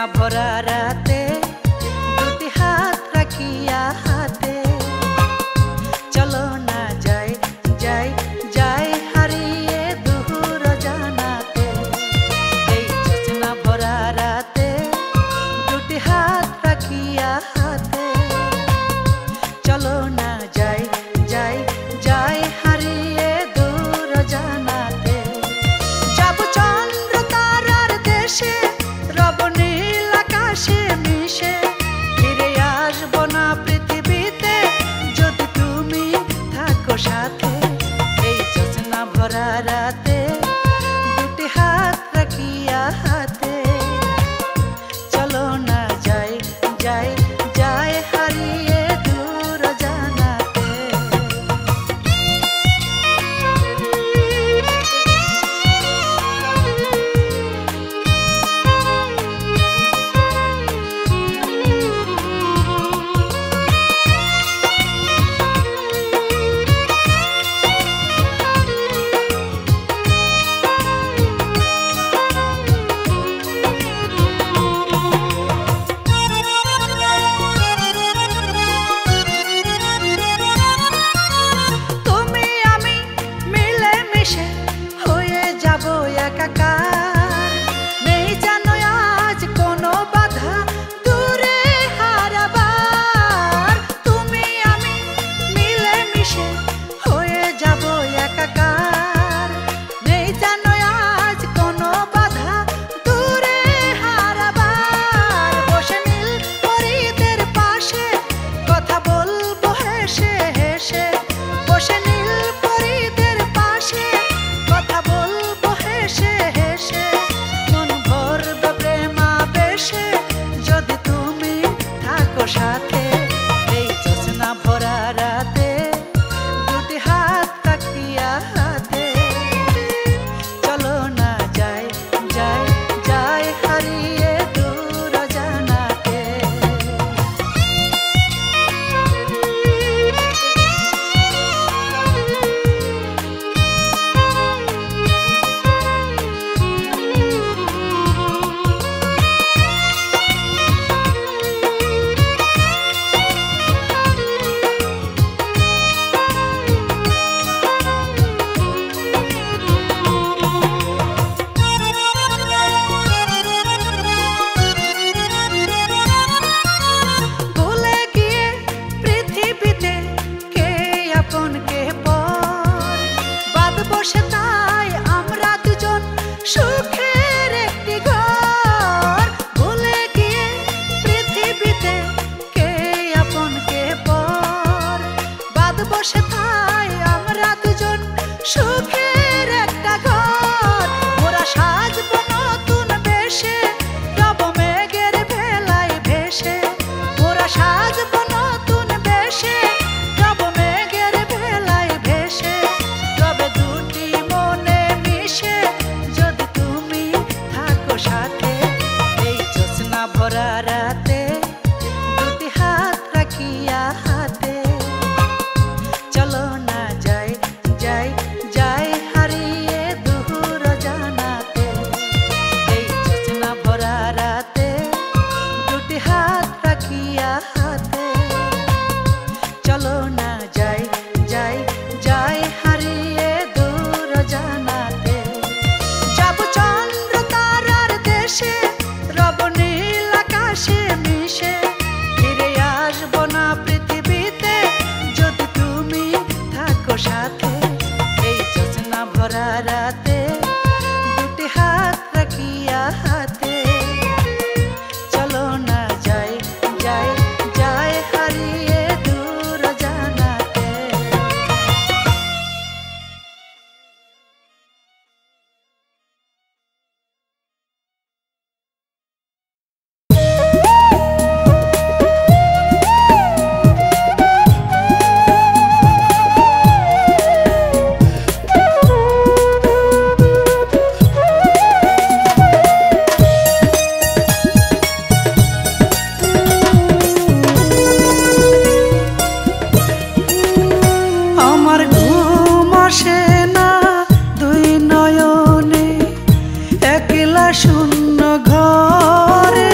ভরা রাতে দুটি হাত রাখিয়া হাতে চলো না যাই যাই যাই হারিয়ে দূর জানাতে। এই জ্যোৎস্না ভরা রাতে দুটি হাত রাখিয়া হাতে চলো না যাই যাই যাই হারিয়ে দূর জানাতে। যাব চন্দ্র তারার দেশে রব নীল আকাশে মিশে ফিরে আসবো না পৃথিবীতে যদি তুমি থাকো সাথে। এই জ্যোৎস্না ভরা রাতে দুটি হাত রাখিয়া হাতে চলো না যাই যাই যাই হারিয়ে দূর জানাতে। তুমি আমি মিলে মিশে হয়ে যাব একাকার, নেই জানো আজ কোনো বাধা দূরে হারাবার। তুমি আমি মিলে মিশে হয়ে যাব একাকার, নেই জানো আজ কোনো বাধা দূরে হারাবার। বসে নীল পরীদের পাশে কথা বলবো হেসে হেসে, বসে নীল পরীদের পাশে কথা বলবো হেসে হেসে। মন ভরবে প্রেমাবেশে যদি তুমি থাকো সাথে। এই জ্যোৎস্না ভরা রাতে দুটি হাত রাখিয়া হাতে চলো না যাই যাই যাই হারিয়ে দূর জানাতে। ভুলে গিয়ে পৃথিবীতে কে আপন কে পর, বাদ বসে তাই আমরা দুজন সুখের একটি ঘর। ভুলে গিয়ে পৃথিবীতে কে আপন কে পর, বাদ বসে তাই আমরা দুজন সুখের একটা ঘর। ওরা সাজবো নতুন বেশে রব মেঘের ভেলায় ভেসে, ওরা সাজবো নতুন বেশে রব মেঘের ভেলায় ভেসে। রবে দুটি মনে মিশে যদি তুমি থাকো সাথে। এই জ্যোৎস্না ভরা রাতে দুটি হাত রাখিয়া হাতে চলো না যাই যাই যাই হারিয়ে দূর জানাতে। এই জ্যোৎস্না ভরা রাতে দুটি হাত রাখিয়া হাতে চলো না যাই যাই যাই হারিয়ে দূর জানাতে। যাব চন্দ্র তারার দেশে রব নীল আকাশে মিশে ফিরে আসবো না পৃথিবীতে যদি তুমি থাকো সাথে। এই জ্যোৎস্না ভরা রাতে দুটি হাত রাখিয়া হাতে চলো না যাই যাই যাই হারিয়ে দূর জানাতে। শূন্য ঘরে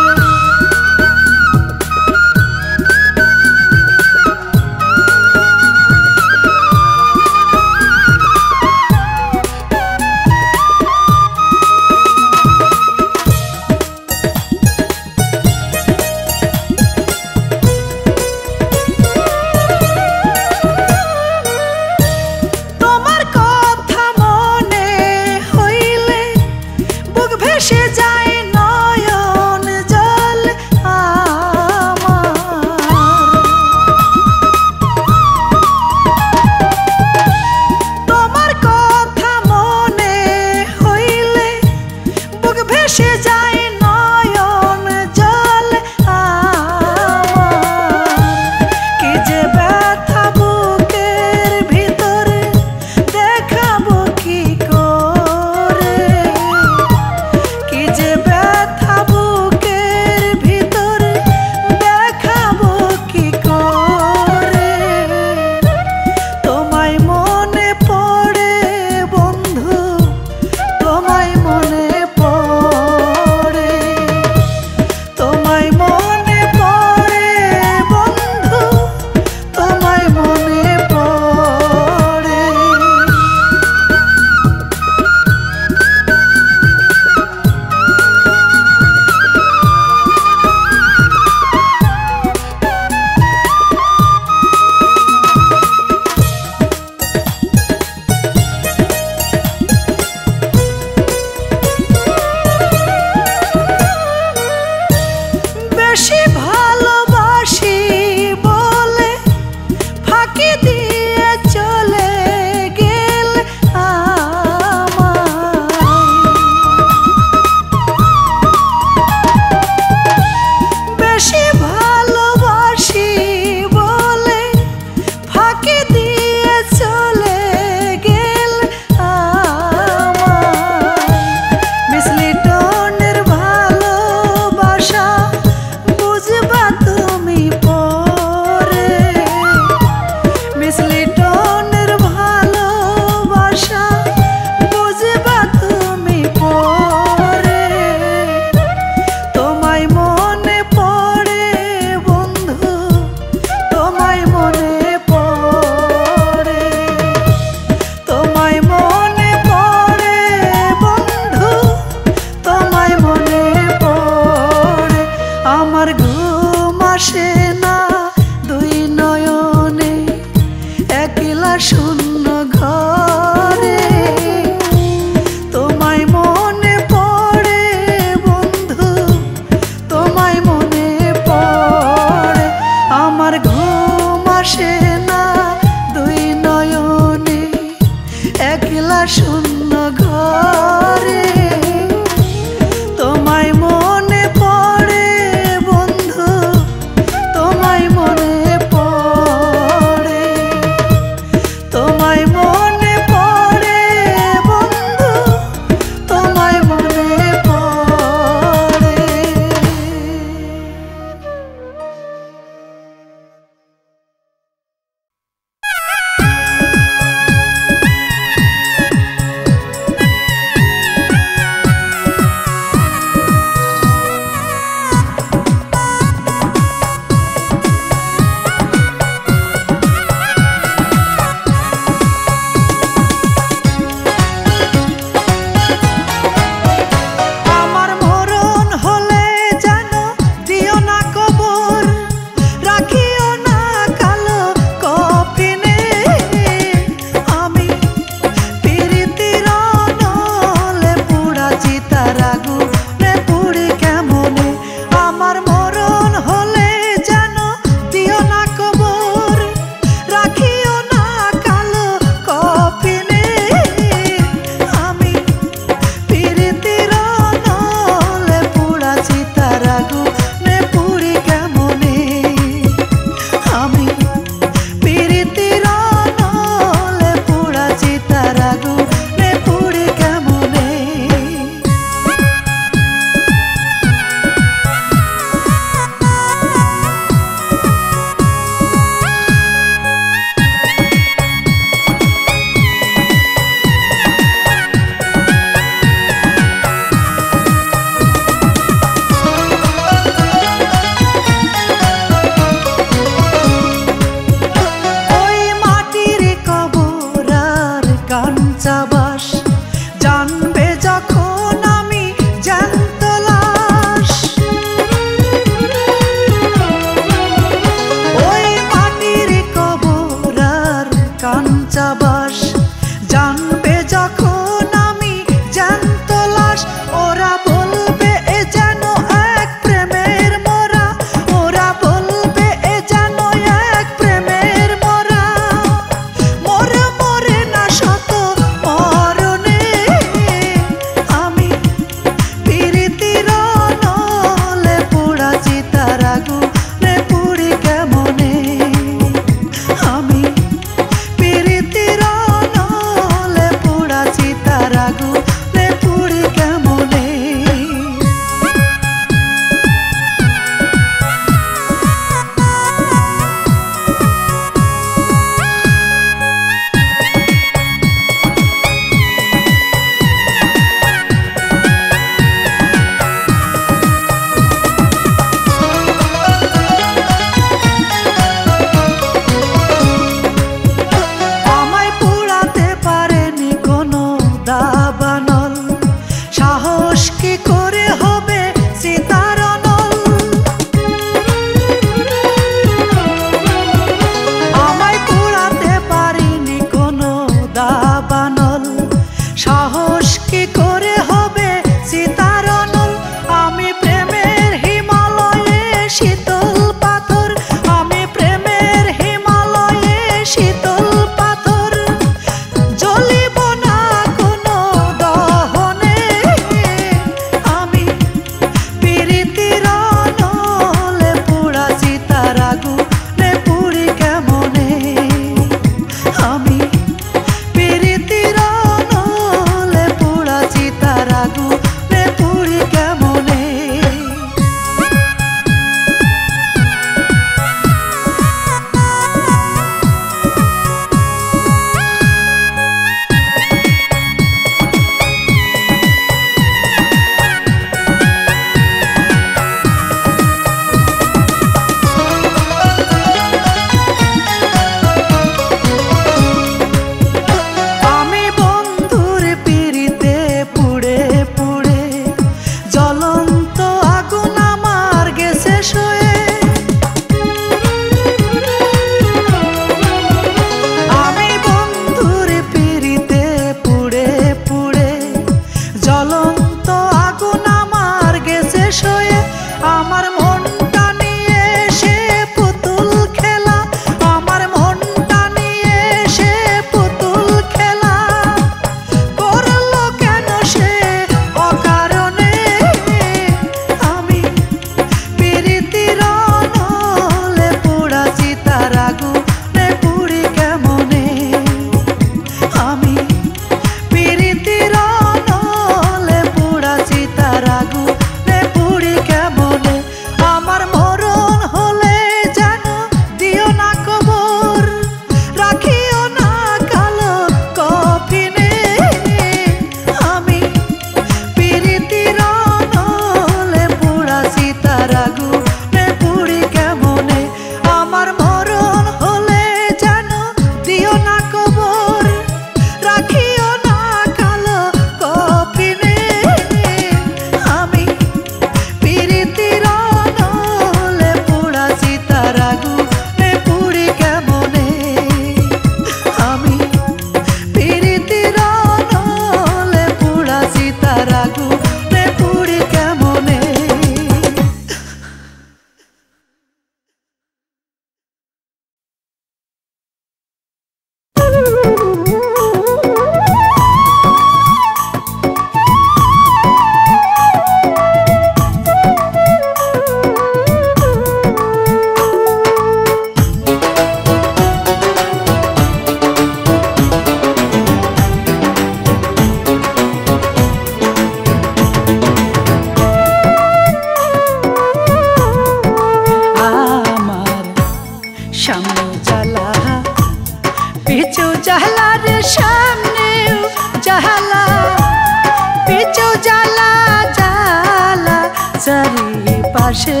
চারিপাশে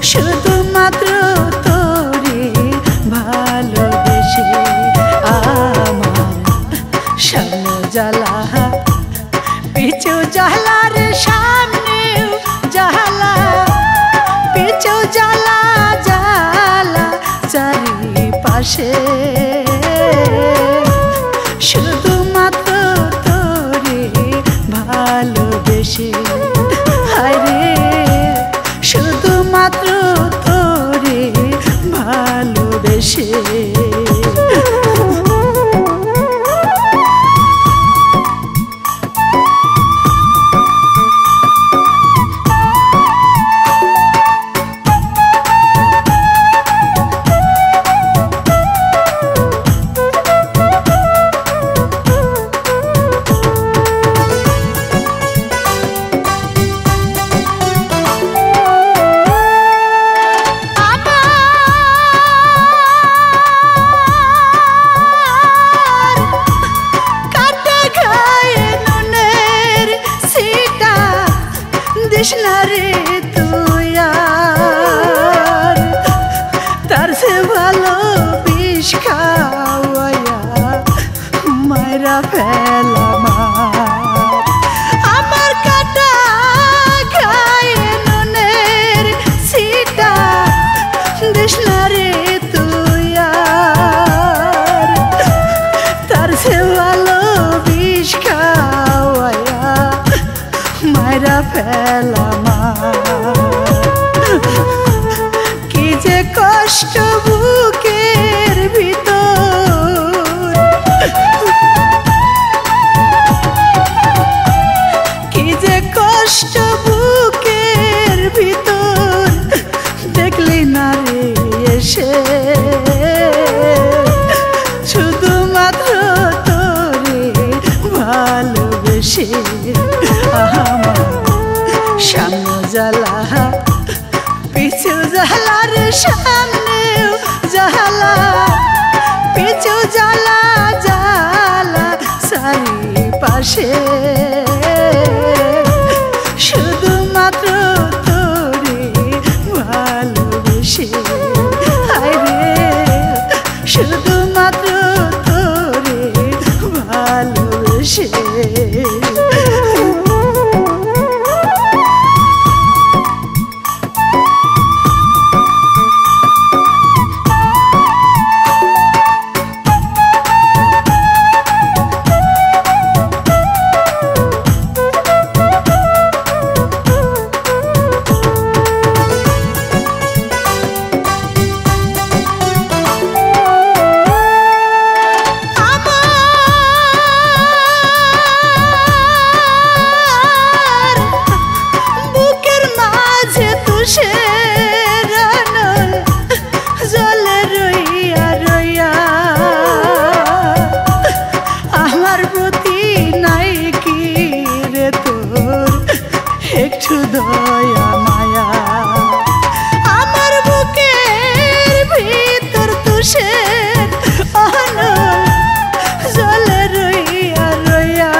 শুধুমাত্র তোরে ভালোবেসে আমার সামনে জ্বালা পিছু জ্বালার সামনেও জ্বালা পিছু জ্বালা জ্বালা চারিপাশে শুধুমাত্র তোরে ভালোবেসে হায়রে শুধুমাত্র তোরে ভালোবেসে রে তুই আর তার সে ভালো বিষ খাওয়াইয়া মায়েরা ফেলাম আমার কাটা খায় নুনের সিটা দিস না রে তুই আর তার সে ভালো বিষ খাওয়াইয়া মায়েরা ফেলাম কি যে কষ্ট বুকের ভিতর কি যে কষ্ট বুকের ভিতর দেখলি না রে এসে শুধুমাত্র তোরে ভালোবেসে আমার সামনে জ্বালা পিছু জ্বালার সামনেও জ্বালা পিছু জ্বালা জ্বালা চারিপাশে শুধুমাত্র তোরে ভালোবেসে হায়রে শুধুমাত্র তোরে ভালোবেসে একটু দয়া মায়া আমার বুকের ভিতর তুষের অনল জলে রইয়া রইয়া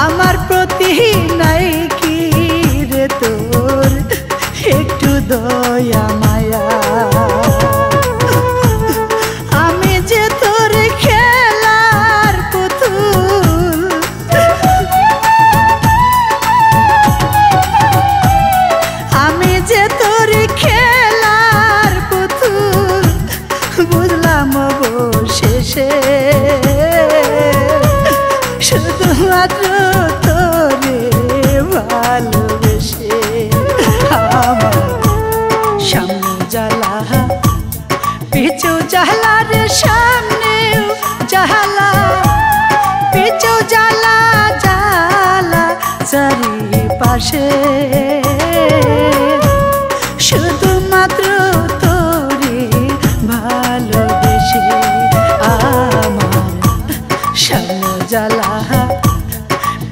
আমার প্রতি নাই কি রে তোর একটু দয়া মায়া আমি যে তোর খেলার পুতুল আমি যে তোর খেলার পুতুল বুঝলাম অবশেষে শুধুমাত্র তোরে ভালোবেসে আমার সামনে জ্বালা পিছু জ্বালার সামনেও জ্বালা পিছু জ্বালা জ্বালা চারিপাশে শুধুমাত্র তোরে ভালোবেসে আমার সামনে জ্বালা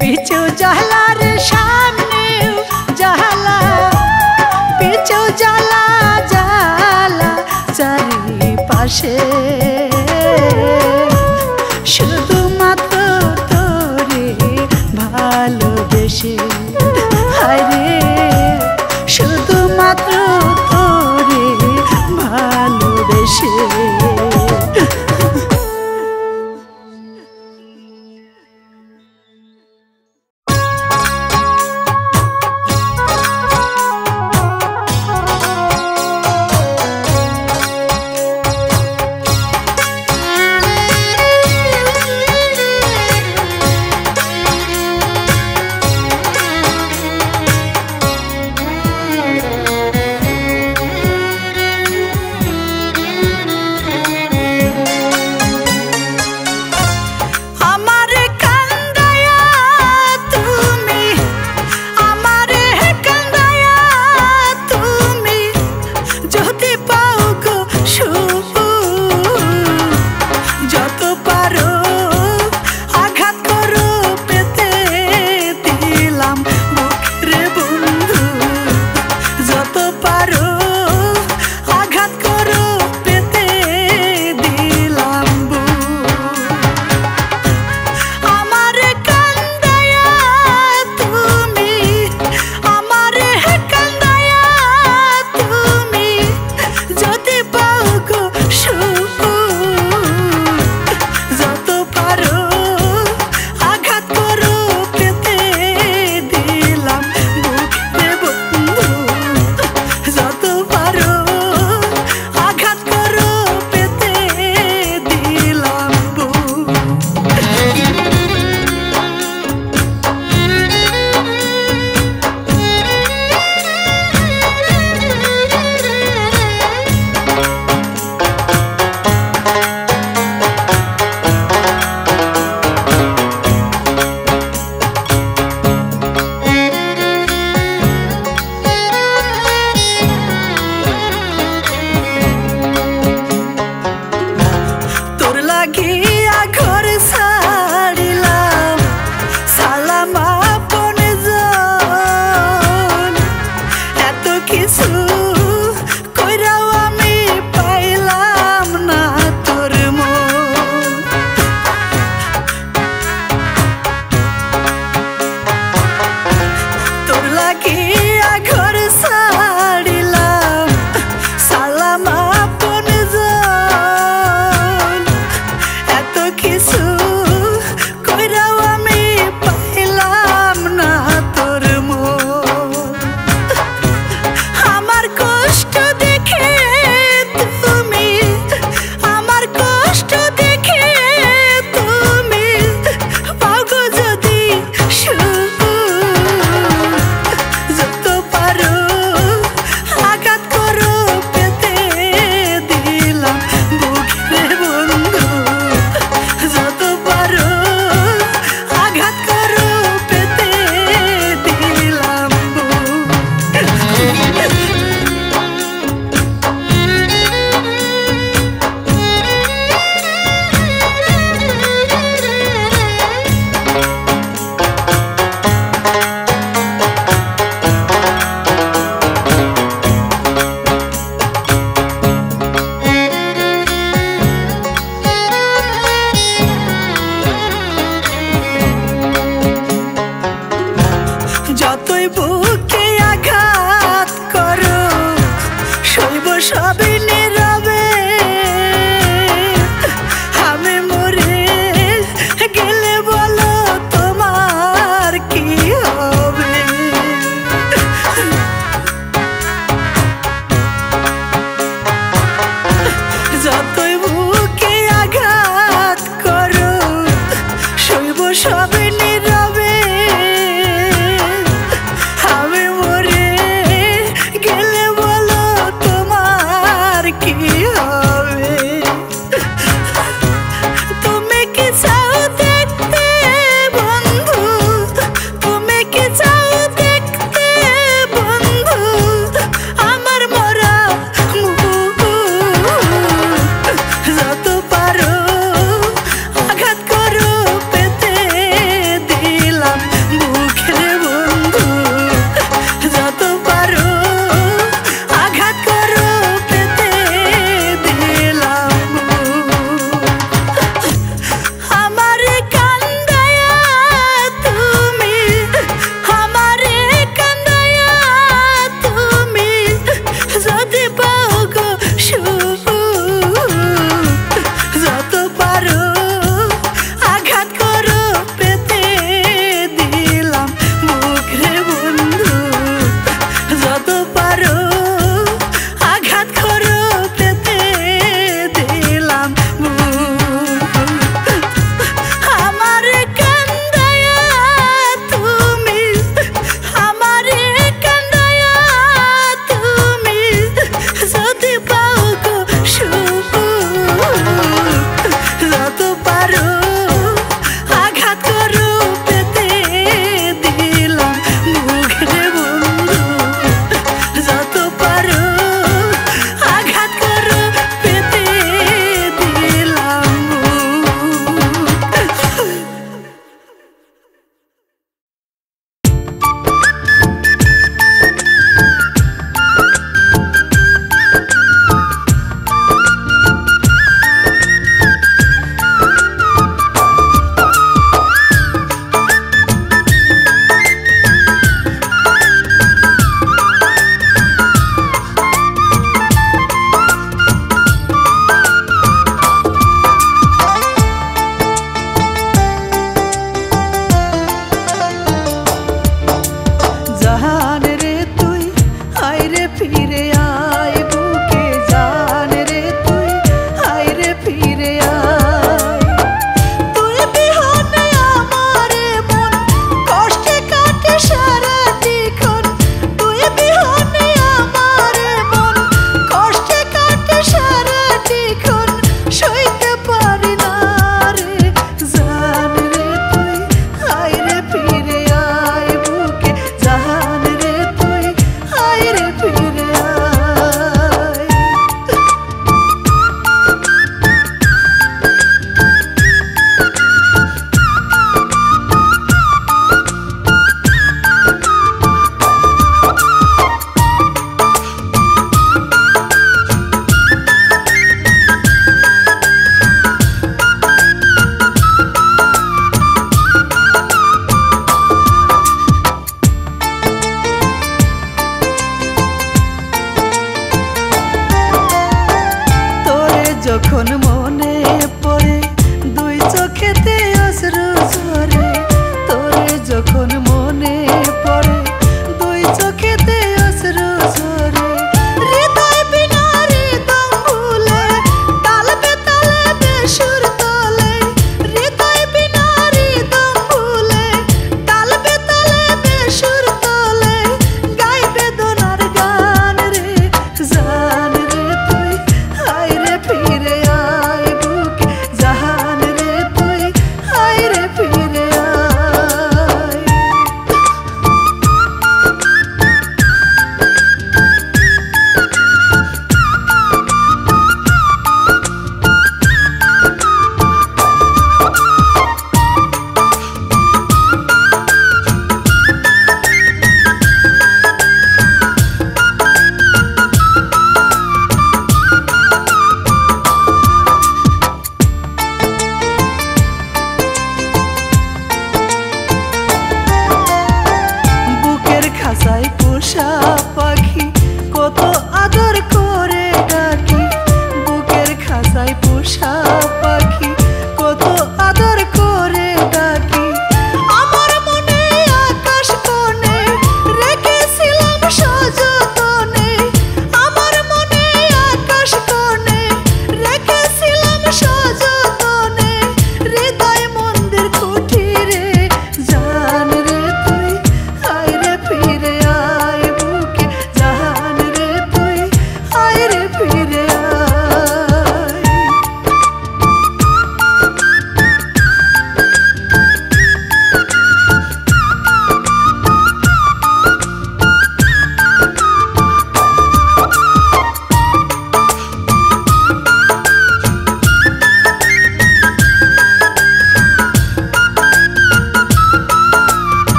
পিছু জ্বালার সামনেও জ্বালা পিছু জ্বালা জ্বালা চারিপাশে শুধুমাত্র তোরে ভালো ভালোবেসে আরে শুধুমাত্র তোরে ভালোবেসে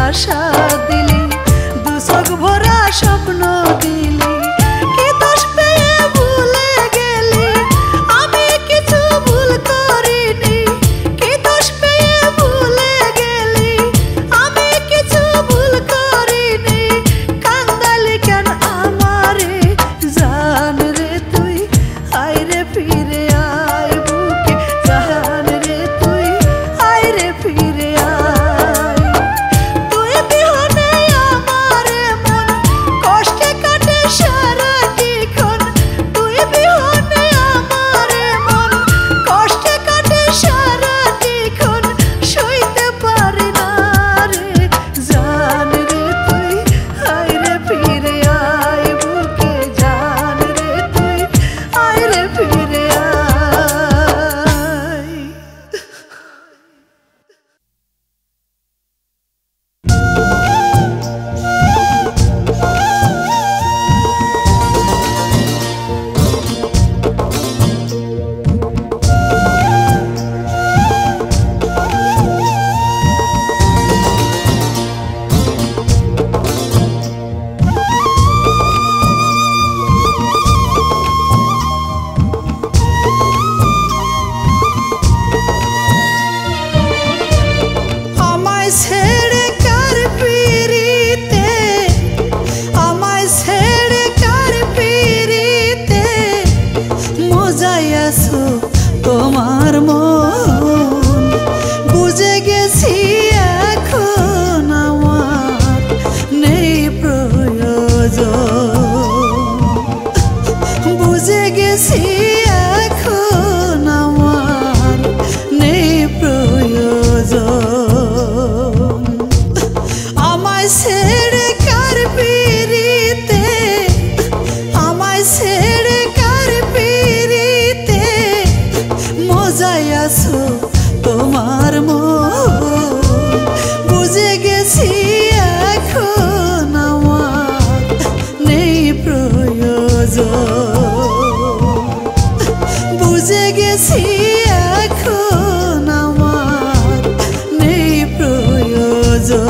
আশা দিলি, দু চোখ ভরা স্বপ্ন দিলি, কি দোষ পেয়ে ভুলে গেলি, আমি কিছু ভুল করিনি, কি দোষ পেয়ে ভুলে গেলি, আমি কিছু ভুল করিনি, কান্দালি কেন আমারে জান রে তুই, আয় রে ফিরে আয় বুকে জান রে তুই, আয় রে ফিরে আয়, তুই বিহনে আমারে মন কষ্টে কাটে সারাক্ষণ, তুই বিহনে আমারে মন কষ্টে কাটে সারাক্ষণ, সইতে পারি না রে জান রে তুই, আয় রে ফিরে আয় বুকে জান রে তুই, আয় রে ফিরে আয়। আমায় ছেড়ে কার পিরিতে, আমায় ছেড়ে কার পিরিতে, মজাইয়াছো তোমার মন, বুঝে গেছি এখন আমার নেই প্রয়োজন, বুঝে গেছি এখন আমার নেই প্রয়োজন, আমায় ছেড়ে কার পিরিতে, আমায় ছেড়ে কার পিরিতে, মজাইয়াছো তোমার মন, বুঝে গেছি এখন আমার নেই প্রয়োজন, বুঝে গেছি এখন আমার নেই প্রয়োজন।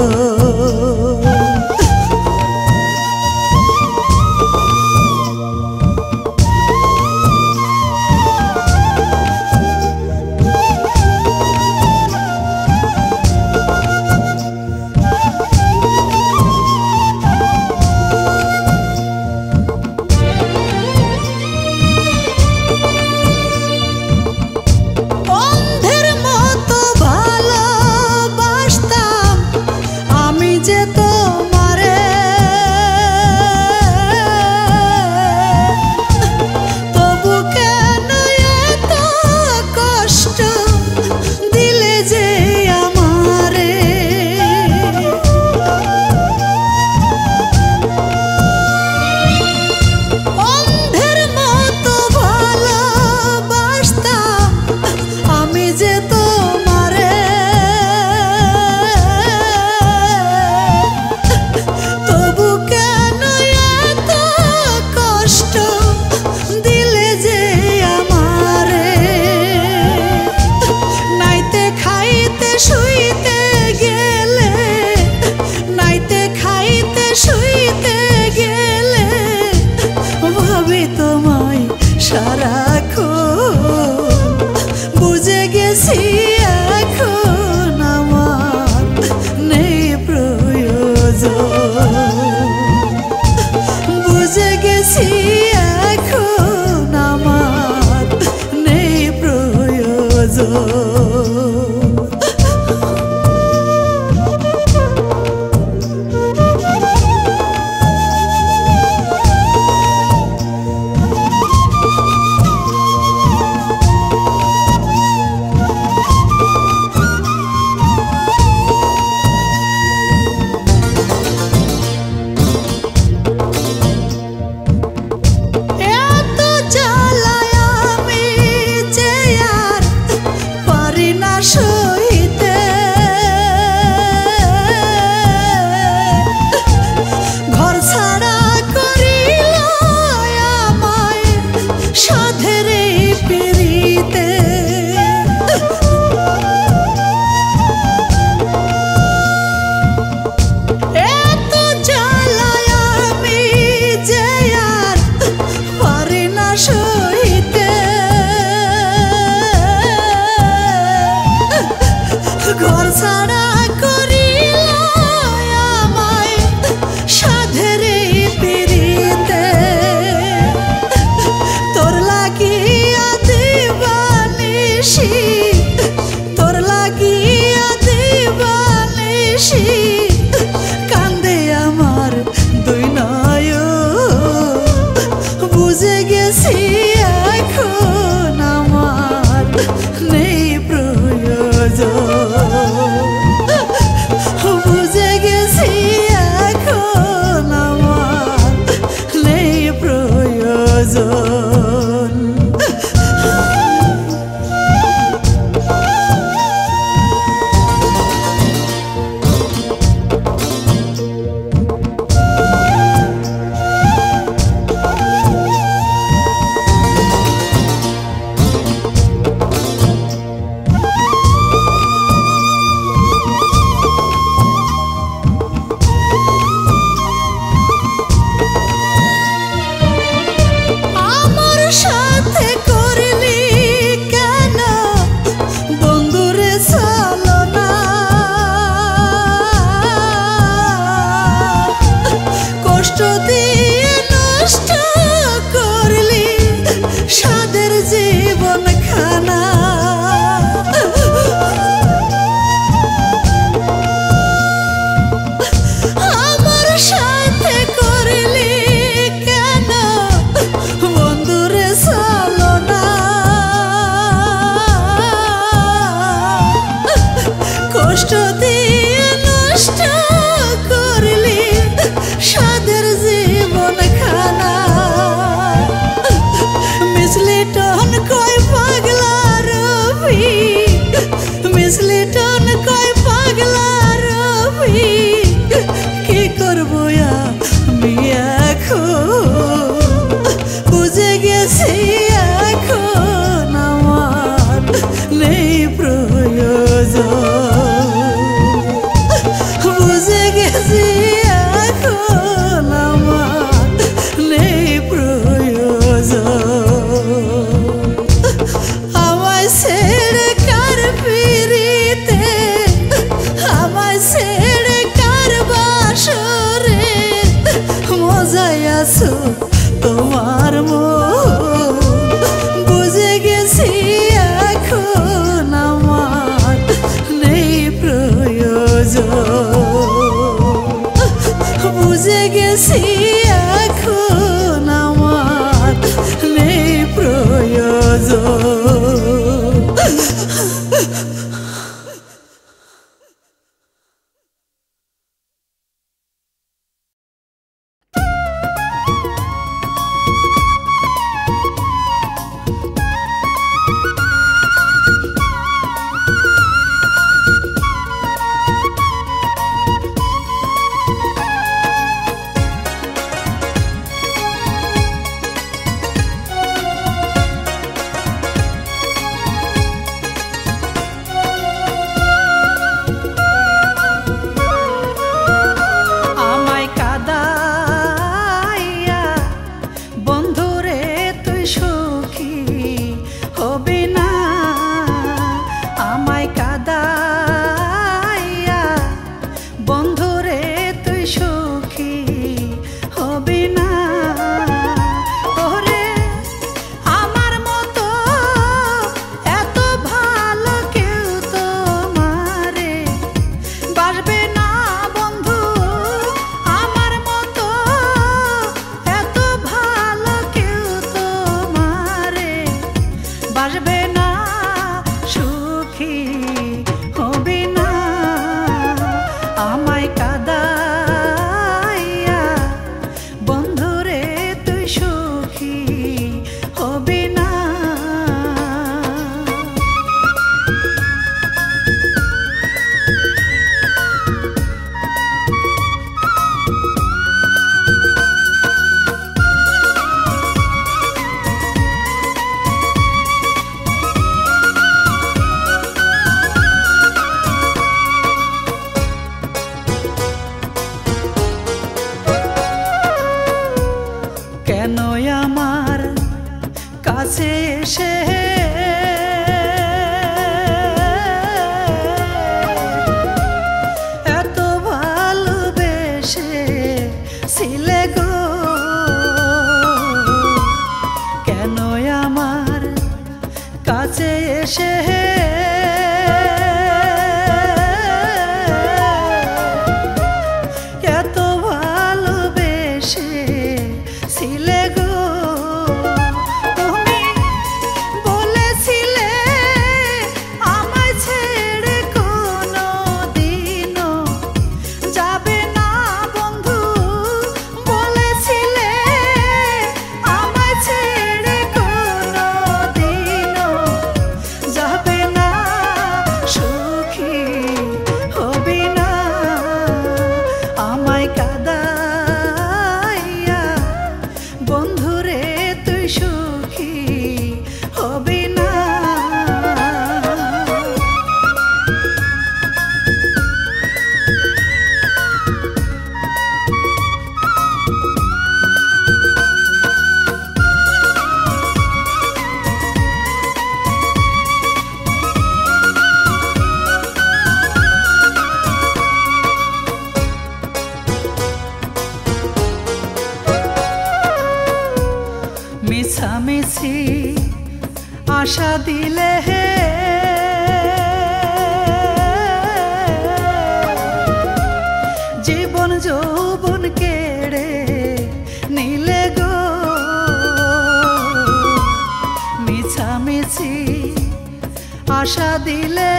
অন্ধের মতো ভালোবাসতাম আমি যে তোমারে, তবু কেন এত কষ্ট দিলে যে আমারে, অন্ধের মতো ভালোবাসতাম আমি যে তোমারে, বেশি কান্দে আমার দুই নয়ন বুঝে গেছি এখন আমার নেই প্রয়োজন বুঝে গেছি এখন আমার নেই প্রয়োজন তোমার মন বুঝে গেছি এখন আমার নেই প্রয়োজন বুঝে গেছি এখন আমার নেই প্রয়োজন মিছি আশা দিলে হে জীবন যৌবন কেড়ে নিলে গো মিছামিছি আশা দিলে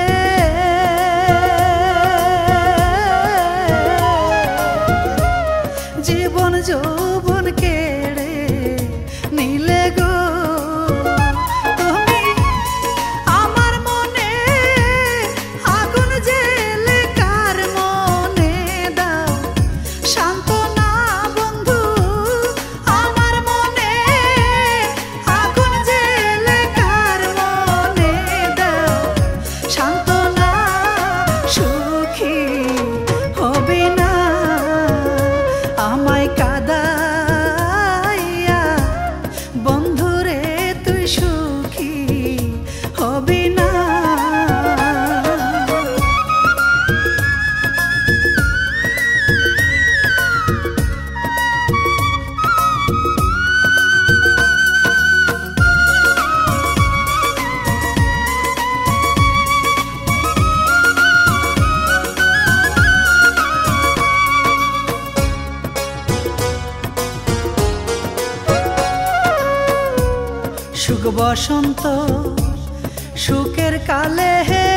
জীবন যৌবন কেড়ে নিলে গো তুমি আমার মনে আগুন জ্বেলে কার মনে দাও সান্ত্বনা বন্ধু আমার মনে আগুন জ্বেলে কার মনে দাও সান্ত্বনা সুখী হবে না আমায় কাঁদাইয়া বন্ধুরে তুই সুখী হবি না সুখ বসন্ত সুখের কালে হে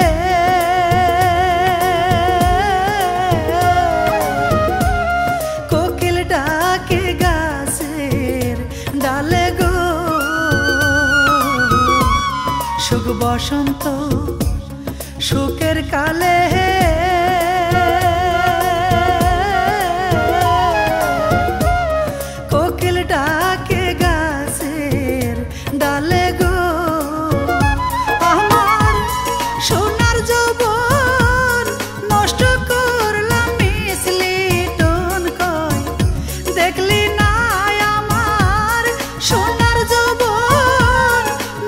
কোকিল ডাকে গাছের ডালে গো সুখ বসন্ত সুখের কালে হে কোকিল ডাকে গাছের ডালে গো আমার সোনার যৌবন নষ্ট করলাম মিছলি টন কয় দেখলি না আমার সোনার যৌবন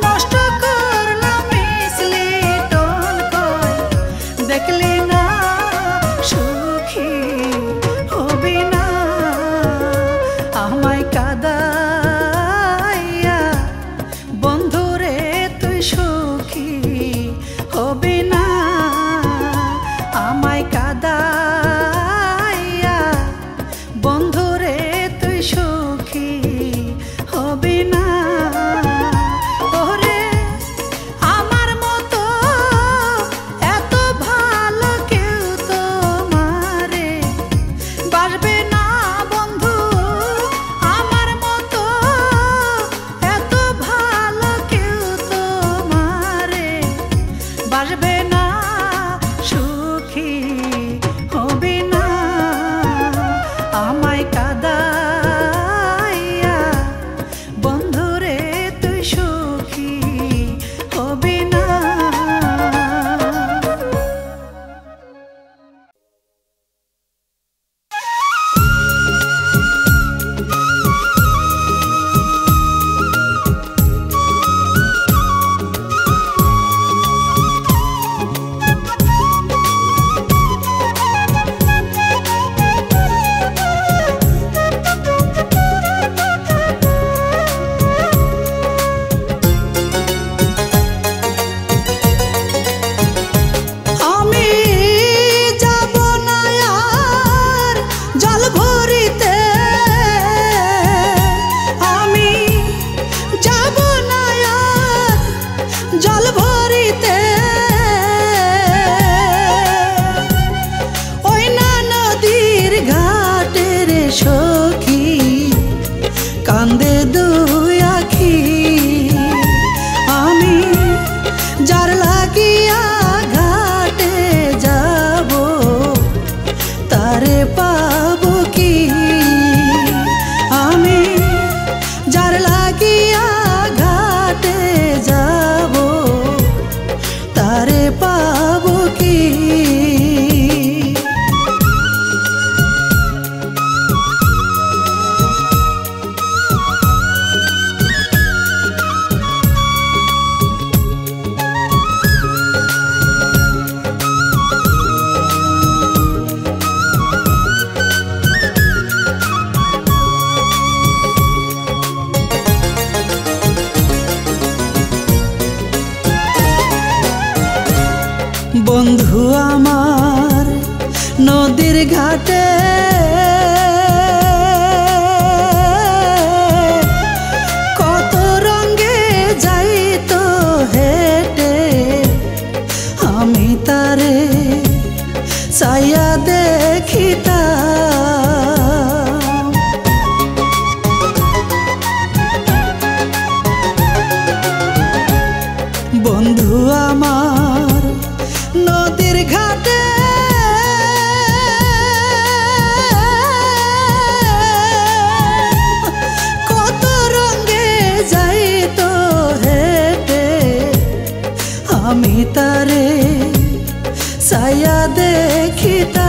নষ্ট করলাম মিছলি টন কয় দেখলি না নদীর ঘাটে কত রঙে যাইতো হেঁটে, আমি তারে চাইয়া দেখিতাম। বন্ধু আমার নদীর ঘাটে কত রঙে যাইতো হেঁটে, আমি তারে চাইয়া দেখিতাম।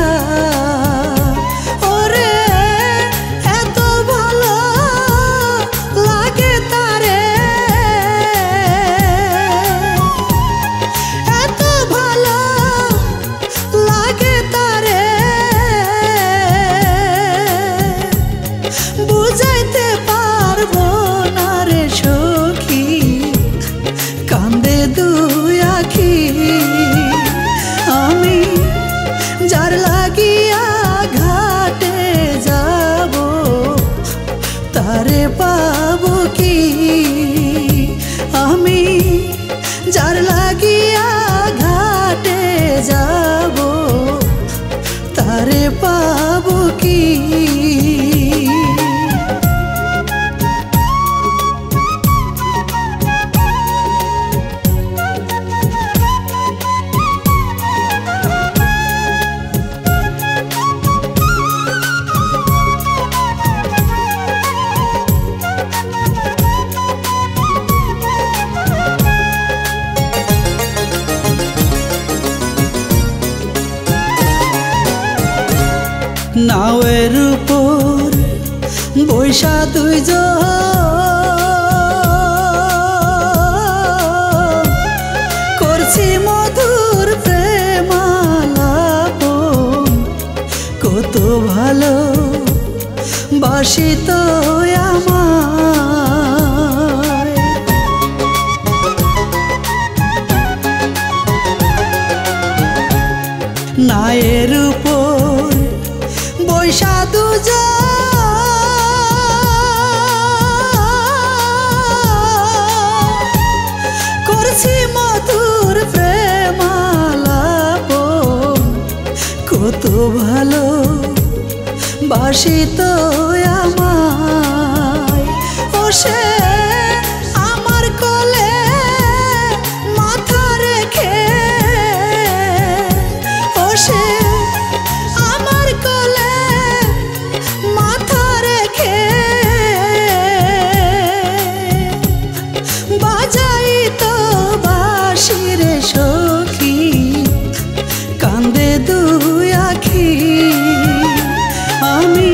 ওরে এত ভালো লাগে তারে, এত ভালো লাগে তারে, বুঝাইতে পারবো না রে সখী, কান্দে দুই আখি। আমি যার লাগিয়া ঘাটে যাব, তারে পাবো কি? আমি যার লাগিয়া ঘাটে যাব, তারে পাবো কি? নাওয়ের উপর বৈশা দুইজন করছি মধুর প্রেমালাপন, কত ভালো বাসিত আমায়। নায়ের উপর বৈশা দুজন করছি মধুর প্রেমালাপন, কত ভালো বাসিত আমায়। ও সে আমার কোলে মাথা রেখে, ও সে আমার কোলে মাথা রেখে বাজাইতো বাঁশি রে সখী, কান্দে দুই আখি। আমি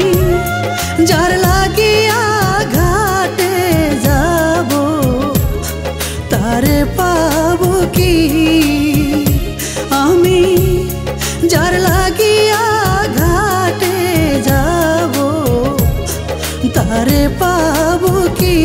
যার লাগিয়া ঘাটে যাব, তারে পাবো কি? আমি যার লাগিয়া ঘাটে যাব, তারে পাবো কি?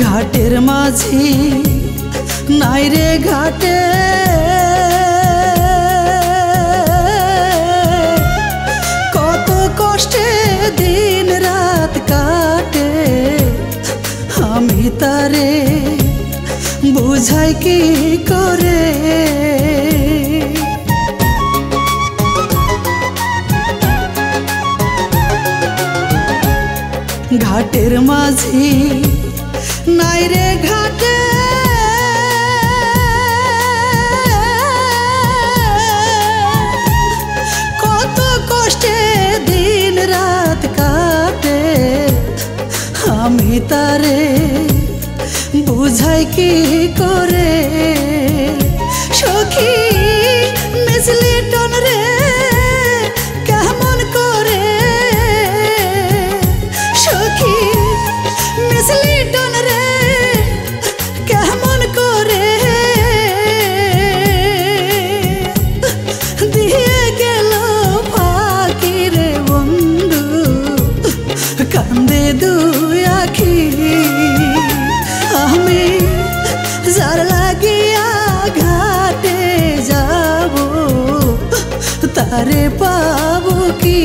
ঘাটের মাঝি নাই রে ঘাটে, কত কষ্টে দিন রাত কাটে, আমি তারে বুঝাই কি করে? ঘাটের মাঝি নাই রে ঘাটে, কত কষ্টে দিন রাত কাটে, আমি তারে বুঝাই কি করে? সখী মিছলি টন রে কেমন করে তারে পাবো কি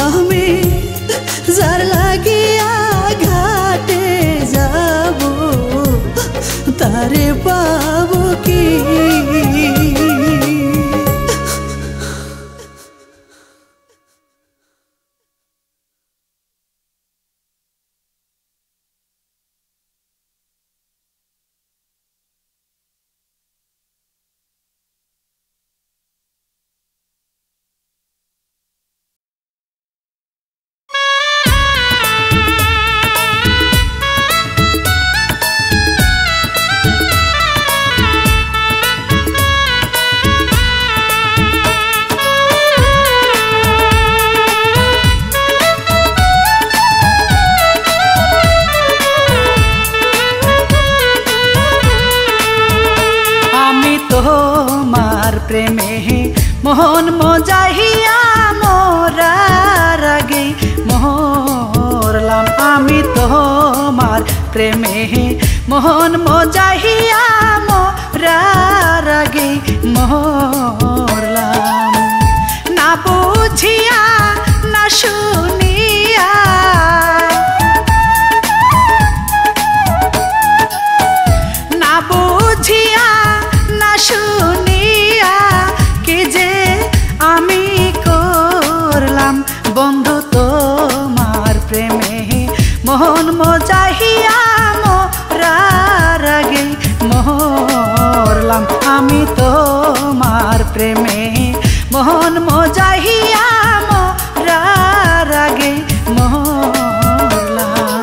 আমি যার লাগিয়া ঘাটে যাব তারে পাবো কি তোমার প্রেমে মোহন মজাহিয়া মোরার আগে মরলাম আমি তোমার প্রেমে মোহন মজাহিয়া মোরার আগে মরলাম না বুঝিয়া না শুনিয়া না বুঝিয়া না শুনিয়া কি যে আমি করলাম বন্ধু তোমার প্রেমে মোহন মজাহিয়া মোরার আগে মরলাম আমি তোমার প্রেমে মোহন মজাহিয়া মোরার আগে মরলাম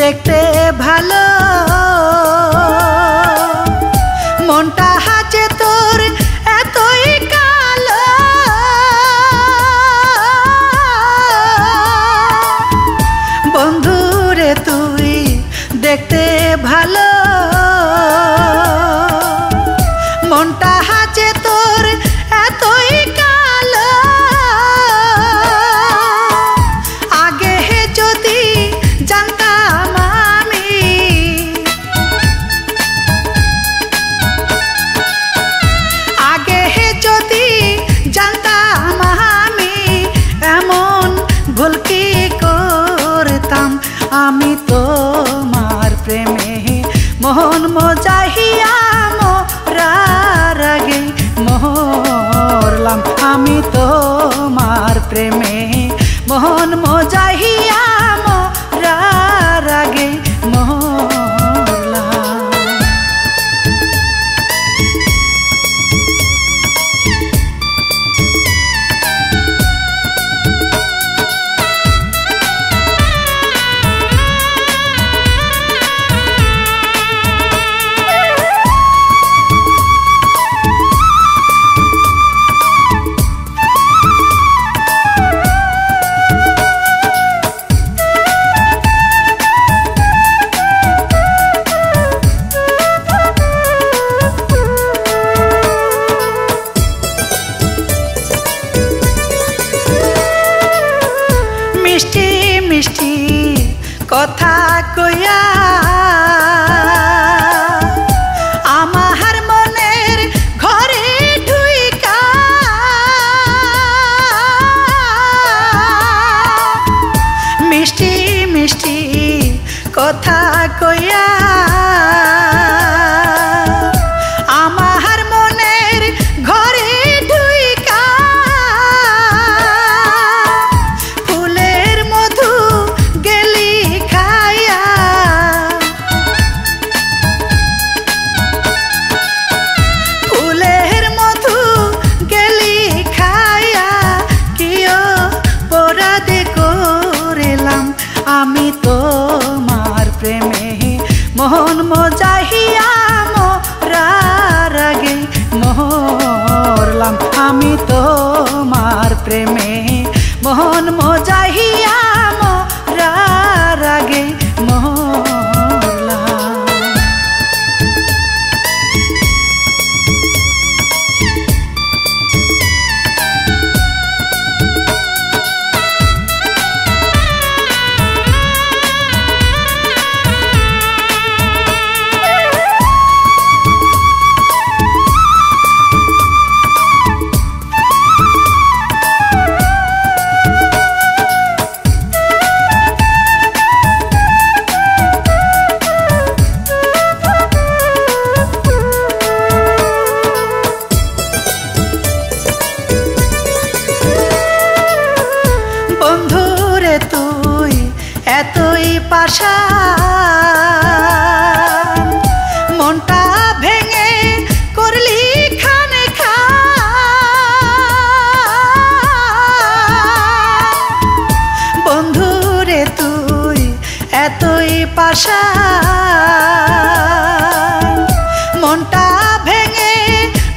দেখতে ভালো মনটা হাজে তোর এতই কালো বন্ধুরে তুই দেখতে ভালো মনটা হাজে তোর এতই কালো আগে যদি জানতাম আমি তোমার প্রেমে মোহন মজাহিয়া মোরার আগে মরলাম আমি তোমার প্রেমে মোহন মজাহিয়া মোরার আগে মরলাম মিষ্টি মিষ্টি কথা কইয়া আমার মনের ঘরে ঢুইকা মিষ্টি মিষ্টি কথা কইয়া আমার মনের ঘরে ঢুইকা ফুলের মধু গেলি খাইয়া ফুলের মধু গেলি খাইয়া কিও পরাধে কো মন মজাহিয়া মোরার আগে মরলাম আমি তোমার প্রেমে মন মজাহিয়া মোরার আগে মরলাম। বন্ধুরে তুই এতই পাশান মনটা ভেঙে করলি খানে খান। বন্ধুরে তুই এতই পাশান মনটা ভেঙে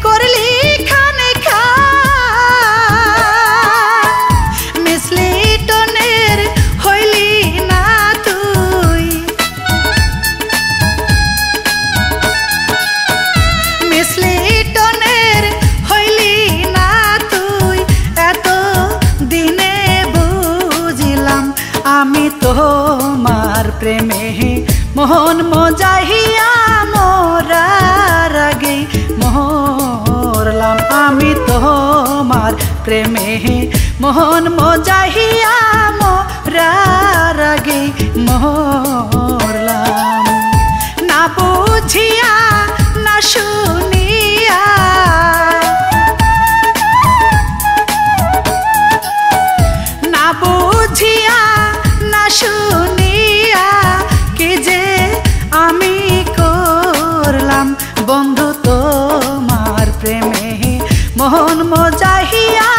করলি খানে খান। মিসলিটনের হইলি না তুই মিসলিটনের হইলি না তুই এত দিনে বুঝিলাম আমি তোমার প্রেমে মোহন মজাহিয়া মোরার আগে মরলাম আমি তোমার প্রেমে মোহন মজাহিয়া মোরার আগে মরলাম। না বুঝিয়া না শুনিয়া না বুঝিয়া না শুনিয়া কি যে আমি করলাম বন্ধু তোমার প্রেমে মোহন মজাহিয়া